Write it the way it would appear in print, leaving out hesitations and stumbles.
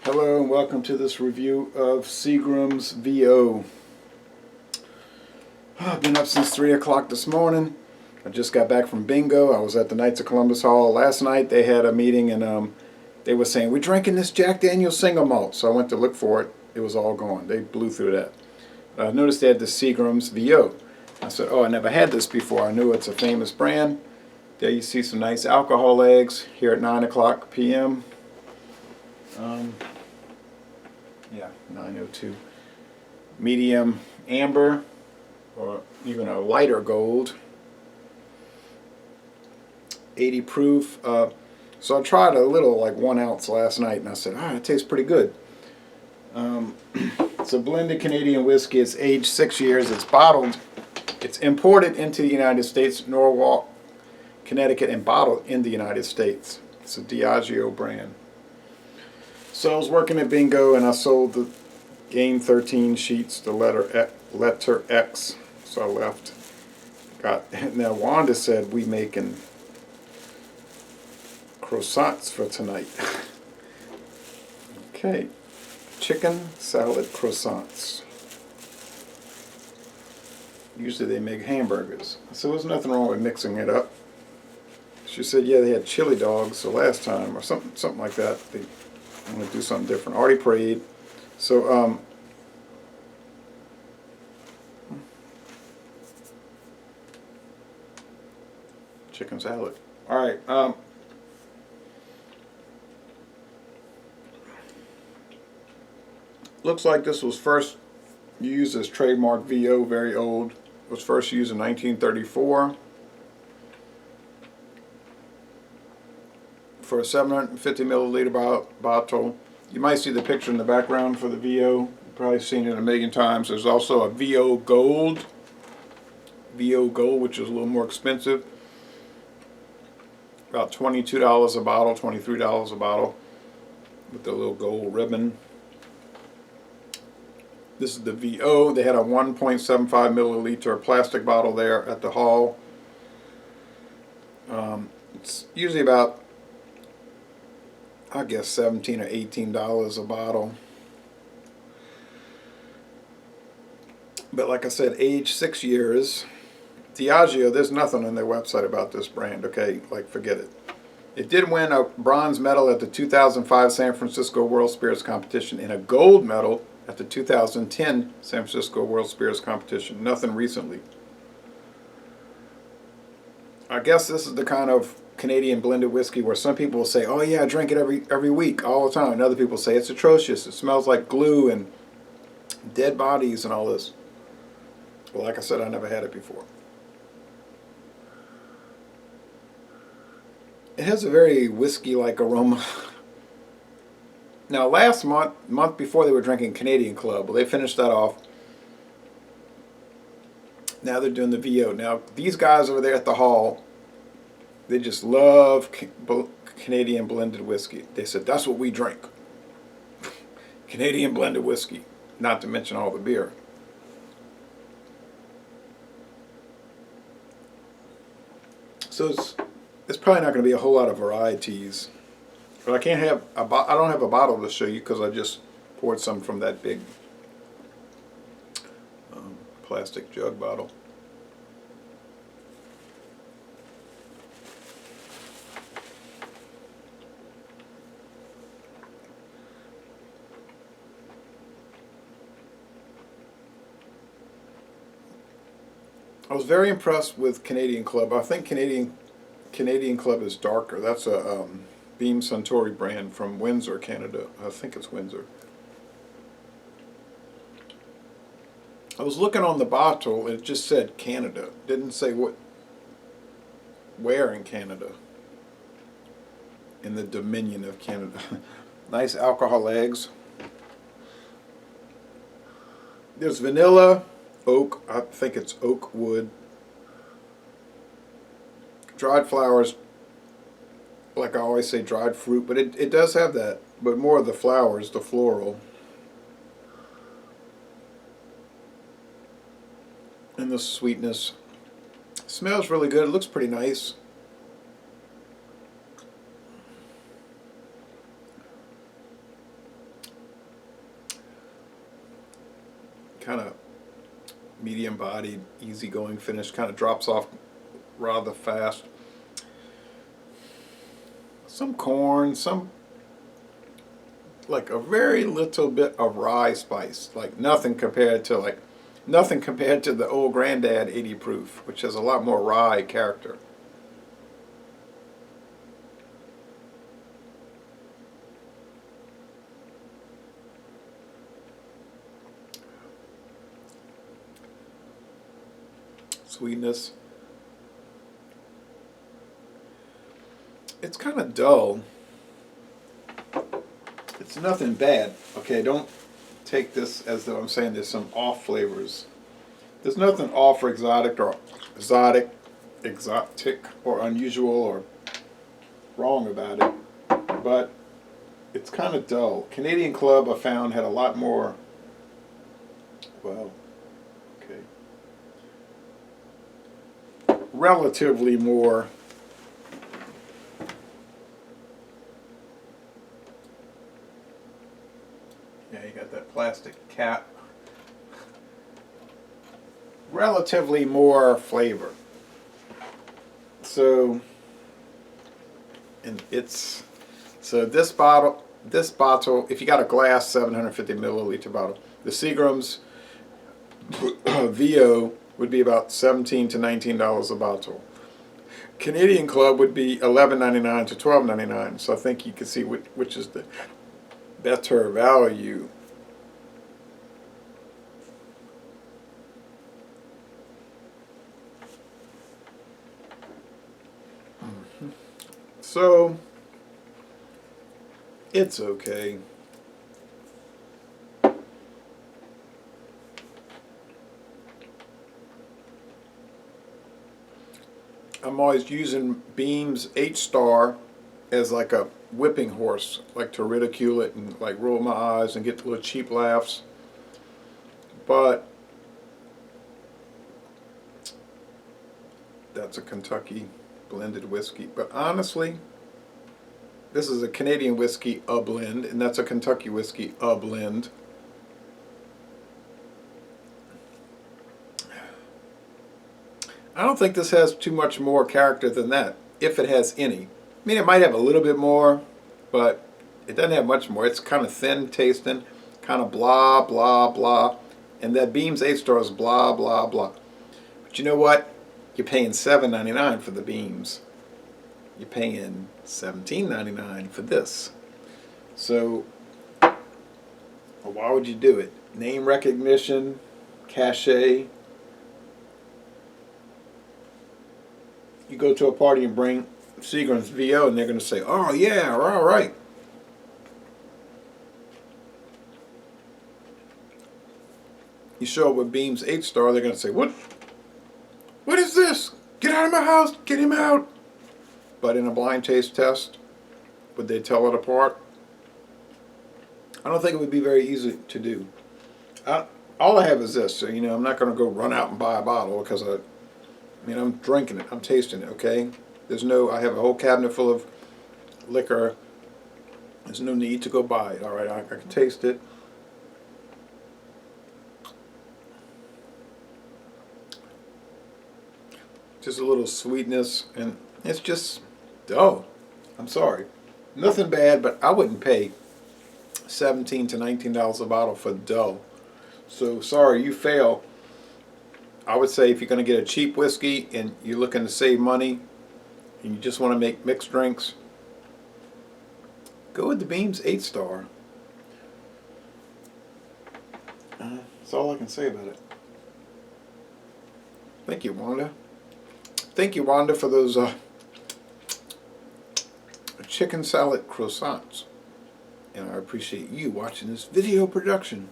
Hello and welcome to this review of Seagram's VO. I've been up since 3 o'clock this morning. I just got back from bingo. I was at the Knights of Columbus Hall last night. They had a meeting and they were saying, we're drinking this Jack Daniel's single malt. So I went to look for it. It was all gone. They blew through that. I noticed they had the Seagram's VO. I said, oh, I never had this before. I knew it's a famous brand. There you see some nice alcohol eggs here at 9 o'clock p.m. Yeah, 902. Medium amber, or even a lighter gold. 80 proof. So I tried a little, like 1 ounce last night, and I said, it tastes pretty good. It's a blended Canadian whiskey. It's aged 6 years. It's bottled. It's imported into the United States, Norwalk, Connecticut, and bottled in the United States. It's a Diageo brand. So I was working at bingo and I sold the game 13 sheets, the letter X. So I left. Now Wanda said we making croissants for tonight. Okay, chicken salad croissants. Usually they make hamburgers. So there's nothing wrong with mixing it up. She said, yeah, they had chili dogs the last time, or something like that. I'm going to do something different. Already prayed. So, chicken salad. All right. Looks like this was first used as trademark VO, very old. It was first used in 1934. For a 750 milliliter bottle. You might see the picture in the background for the VO. You've probably seen it a million times. There's also a VO Gold. VO Gold, which is a little more expensive. About $22 a bottle, $23 a bottle, with the little gold ribbon. This is the VO. They had a 1.75 milliliter plastic bottle there at the hall. It's usually about, I guess, $17 or $18 a bottle. But like I said, aged 6 years. Diageo, there's nothing on their website about this brand, okay? Like, forget it. It did win a bronze medal at the 2005 San Francisco World Spirits Competition and a gold medal at the 2010 San Francisco World Spirits Competition. Nothing recently. I guess this is the kind of Canadian blended whiskey where some people will say, oh yeah, I drink it every week, all the time. And other people say it's atrocious. It smells like glue and dead bodies and all this. Well, like I said, I never had it before. It has a very whiskey-like aroma. Now, last month before, they were drinking Canadian Club. Well, they finished that off. Now they're doing the VO. Now, these guys over there at the hall, they just love Canadian blended whiskey. They said, that's what we drink. Canadian blended whiskey. Not to mention all the beer. So it's probably not going to be a whole lot of varieties. But I don't have a bottle to show you because I just poured some from that big plastic jug bottle. I was very impressed with Canadian Club. I think Canadian Club is darker. That's a Beam Suntory brand from Windsor, Canada. I think it's Windsor. I was looking on the bottle, it just said Canada. It didn't say where in Canada. In the Dominion of Canada. Nice alcohol eggs. There's vanilla, oak, I think it's oak wood. Dried flowers, like I always say, dried fruit, but it does have that, but more of the flowers, the floral. And the sweetness. Smells really good. It looks pretty nice. kind of medium-bodied, easygoing finish. Kind of drops off rather fast. Some corn, some like a very little bit of rye spice, like nothing compared to the old Granddad 80 proof, which has a lot more rye character. Sweetness. It's kind of dull. It's nothing bad. Okay, don't take this as though I'm saying there's some off flavors. There's nothing off or exotic or unusual or wrong about it, but it's kind of dull. Canadian Club, I found, had a lot more, well, okay, relatively more you got that plastic cap. Relatively more flavor. So, and it's, so this bottle, if you got a glass 750 milliliter bottle, the Seagram's VO would be about $17 to $19 a bottle. Canadian Club would be $11.99 to $12.99. So I think you can see which is the better value. So it's okay. I'm always using Beam's 8-star as like a whipping horse, like to ridicule it and like roll my eyes and get little cheap laughs. But that's a Kentucky blended whiskey. But honestly, this is a Canadian whiskey, a blend, and that's a Kentucky whiskey, a blend. I don't think this has too much more character than that, if it has any. I mean, it might have a little bit more, but it doesn't have much more. It's kind of thin tasting, kind of blah, blah, blah. And that Beam's 8-star is blah, blah, blah. But you know what? You're paying $7.99 for the Beams. You're paying $17.99 for this. So, well, why would you do it? Name recognition, cachet. You go to a party and bring Seagram's VO and they're going to say, oh yeah, all right. You show up with Beam's 8-star, they're going to say, what is this? Get out of my house, get him out. But in a blind taste test, would they tell it apart? I don't think it would be very easy to do. All I have is this, so I'm not going to go run out and buy a bottle because I'm drinking it, I'm tasting it, okay? I have a whole cabinet full of liquor. There's no need to go buy it, all right? I can taste it. Just a little sweetness, and it's just dull. I'm sorry. Nothing bad, but I wouldn't pay $17 to $19 a bottle for dull. So sorry, you fail. I would say if you're going to get a cheap whiskey and you're looking to save money and you just want to make mixed drinks, go with the Beam's 8-star. That's all I can say about it. Thank you, Wanda. Thank you, Wanda, for those chicken salad croissants. And I appreciate you watching this video production.